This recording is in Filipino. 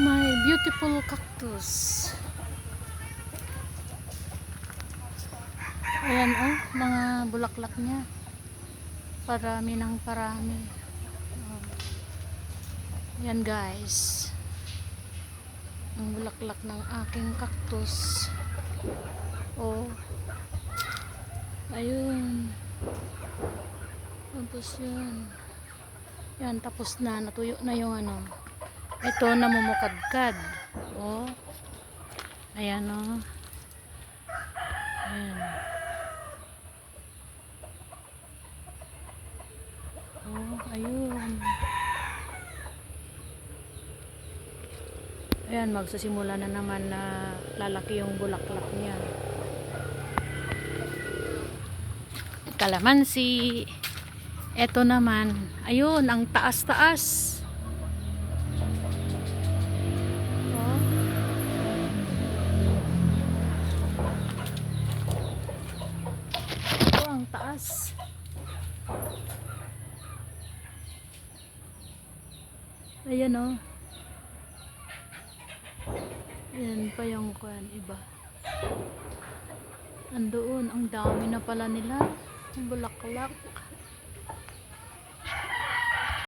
My beautiful cactus. Ayan oh, mga bulaklak niya. Parami ng parami. Oh. Ayan guys. Ang bulaklak ng aking cactus. Oh. Ayun. Tapos yun. Yan, tapos na. Natuyo na yung ano. Ito, namumukadkad. Oh. Ayan oh. Ayan. Oh, ayun. Ayan, magsisimula na naman na lalaki yung bulaklak niya. Kalamansi. Ito naman. Ayun, ang taas-taas. Oh. Ito ang taas. Ayan oh. Ayan pa yung kuwan, iba. Andoon, ang dami na pala nila. Bulaklak.